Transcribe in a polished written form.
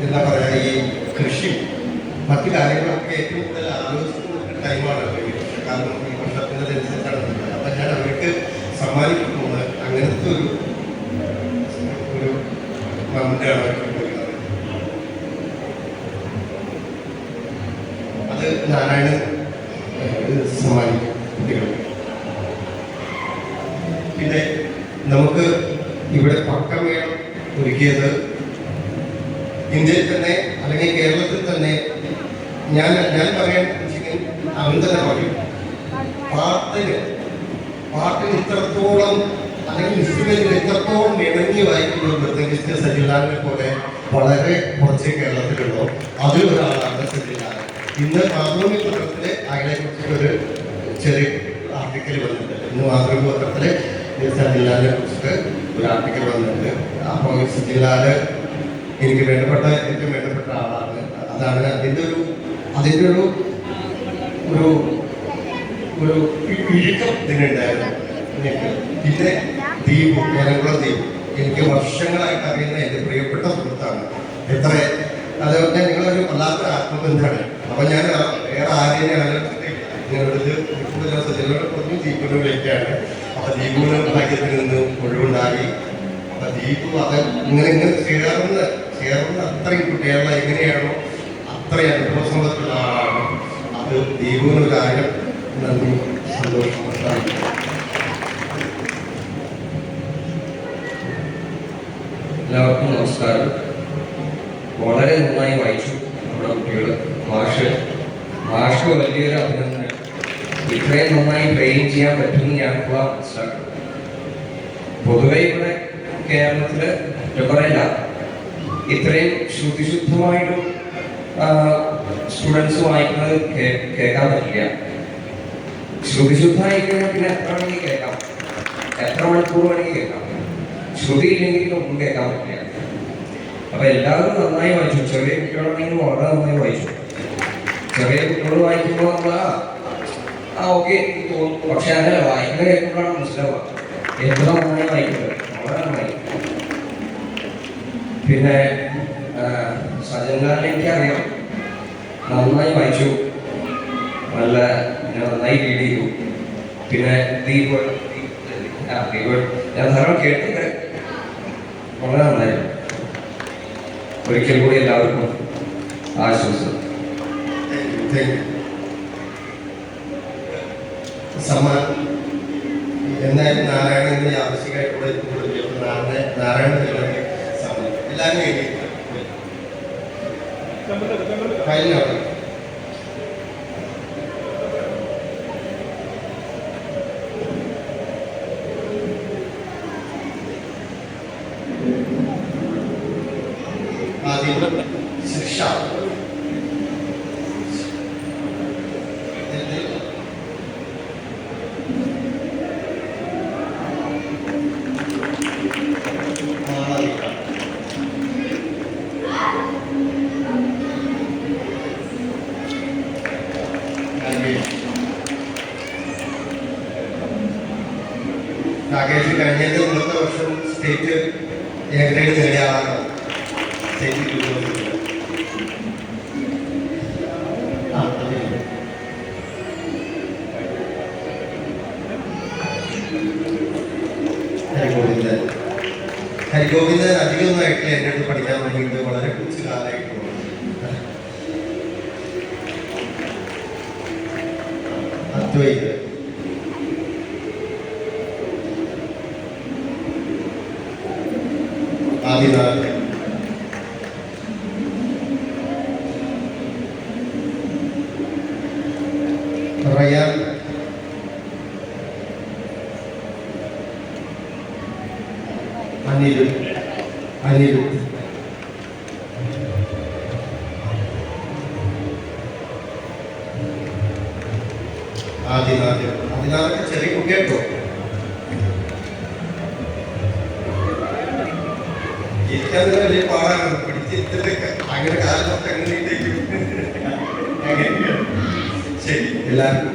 എന്താ പറയുക, ഈ കൃഷി മറ്റു കാര്യങ്ങളൊക്കെ ഏറ്റവും കൂടുതൽ ആലോചിക്കുന്ന ടൈമാണ് കാരണം ഈ വർഷത്തിനനുസരിച്ചാണ്. അപ്പം ഞാൻ അവർക്ക് സമ്മാനിക്കുന്നത് അങ്ങനത്തെ ഒരു മൊമെൻ്റാണ് അവർക്ക് കൊടുക്കുന്നത്. അത് നാരായണൻ സമ്മാനിക്കും കുട്ടികൾക്ക്. പിന്നെ നമുക്ക് ഇവിടെ പക്കമേളം ഒരുക്കിയത് ഇന്ത്യയിൽ തന്നെ അല്ലെങ്കിൽ കേരളത്തിൽ തന്നെ ഞാൻ പറയാൻ അവൻ തന്നെ പറയും, പാട്ടിന് ഇത്രത്തോളം അല്ലെങ്കിൽ ഇൻസ്ട്രുമെന്റിൽ ഇത്രത്തോളം ഇണങ്ങി വായിക്കുന്ന ഒരു മൃദംഗിസ്റ്റ് സജിലാലിനെ പോലെ വളരെ കുറച്ച് കേരളത്തിലുള്ളൂ. അതിലൊരാളാണ് സജിലാൽ. ഇന്ന് മാതൃഭൂമി പത്രത്തിലെ അയാളെ കുറിച്ചൊരു ചെറിയ ആർട്ടിക്കൽ വന്നിട്ടുണ്ട്. ഇന്ന് മാതൃഭൂമി പത്രത്തിലെ സജിലാലിനെ കുറിച്ചിട്ട് ഒരു ആർട്ടിക്കൽ വന്നിട്ടുണ്ട്. അപ്പോൾ സജിലാല് എനിക്ക് ഏറ്റവും വേണ്ടപ്പെട്ട ആളാണ്. അതാണ് അതിൻ്റെ ഒരു ഇഴുക്കം ഇതിനുണ്ടായിരുന്നു. പിന്നെ ദീപു, ഏലംകുളം ദീപു എനിക്ക് വർഷങ്ങളായിട്ട് അറിയുന്ന എൻ്റെ പ്രിയപ്പെട്ട സുഹൃത്താണ്. അതുകൊണ്ട് നിങ്ങളൊരു വല്ലാത്ത ആത്മബന്ധമാണ്. അപ്പം ഞാൻ വേറെ ആരെയും ആലോചിച്ചിട്ടില്ല. നിങ്ങളോട് സജിലോട് പറഞ്ഞു ദീപിനെ വിളിക്കുകയാണ്. അപ്പം ദീപുവിന് ഭാഗ്യത്തിൽ നിന്ന് ഒഴിവുണ്ടായി. അപ്പം ദീപു അത് ഇങ്ങനെ ചേർന്ന് അത്രയും കേരളം എങ്ങനെയാണോ അത്രയും അനുഭവസമ്പത്തുള്ള ആളാണ്. അത് ദീപുവിന് ഒരു കാര്യം നന്ദി, സന്തോഷം. എല്ലാവർക്കും നമസ്കാരം. വളരെ നന്നായി വായിച്ചു നമ്മുടെ കുട്ടികൾ. മാഷ് വലിയൊരു അഭിനന്ദനം. ഇത്രയും നന്നായി ട്രെയിൻ ചെയ്യാൻ പറ്റുമെന്ന് ഞാനിപ്പോൾ മനസ്സിലാക്കുന്നത്. പൊതുവെ ഇവിടെ കേരളത്തില് പറയില്ല, ഇത്രയും ശ്രുതിശുദ്ധമായിട്ടും സ്റ്റുഡൻസ് വായിക്കുന്നത് കേൾക്കാൻ പറ്റില്ല. ശ്രുതിശുദ്ധമായിക്കഴിഞ്ഞാൽ പിന്നെ എത്ര വേണമെങ്കിൽ കേൾക്കാം, എത്ര മണിക്കൂർ വേണമെങ്കിൽ കേൾക്കാം. ശ്രുതി ഇല്ലെങ്കിൽ ഒന്നും കേൾക്കാൻ പറ്റില്ല. അപ്പൊ എല്ലാവരും നന്നായി വായിച്ചു. ചെറിയ കുട്ടികളാണെങ്കിൽ വളരെ നന്നായി വായിച്ചു. ചെറിയ കുട്ടികൾ വായിക്കുമ്പോൾ നമ്മൾ ഓക്കെ തോന്നും. പക്ഷെ അങ്ങനെ വായിക്കുന്ന കേൾക്കുമ്പോഴാണ് മനസ്സിലാവുക എത്ര നന്നായി വായിക്കുന്നത്. വളരെ നന്നായി. പിന്നെ സജൻലാലിനെ എനിക്കറിയാം, നന്നായി വായിച്ചു, നന്നായി റീഡ് ചെയ്തു. പിന്നെ ദീപ് ഞാൻ ധാരാളം കേട്ടിട്ടുണ്ട്. വളരെ നന്നായിരുന്നു. ഒരിക്കൽ കൂടി എല്ലാവർക്കും ആശംസ. സമ്മാനം എന്നാലും നാരായണന്റെ ആവശ്യമായിട്ടുള്ള നാരായണ സമ്മാനം എല്ലാവരും ഫയലിനാണ്. ആദ്യം ശിക്ഷ രാകേഷ് കഴിഞ്ഞതിന്റെ മുന്നത്തെ വർഷം സ്റ്റേറ്റ് എ ഗ്രേഡ് നേടിയ ആളാണ്. സ്റ്റേറ്റ് ഹരിഗോവിന്ദൻ അധികമൊന്നും ആയിട്ടില്ല എൻ്റെ അടുത്ത് പഠിക്കാൻ വേണ്ടിയിട്ട്. വളരെ കുറച്ച് കാലമായിട്ടുള്ളൂ. അദ്വൈത് ആദിനാഥ് റയാൻ അനിരുദ്ധ് ആദിനാഥൊക്കെ ചെറിയ കുട്ടിയായിട്ടോ. എനിക്കത് വലിയ പാടാണ്. പിടിച്ചിട്ടൊക്കെ അങ്ങനെ കാലത്തൊക്കെ അങ്ങനെ ശരി. എല്ലാവർക്കും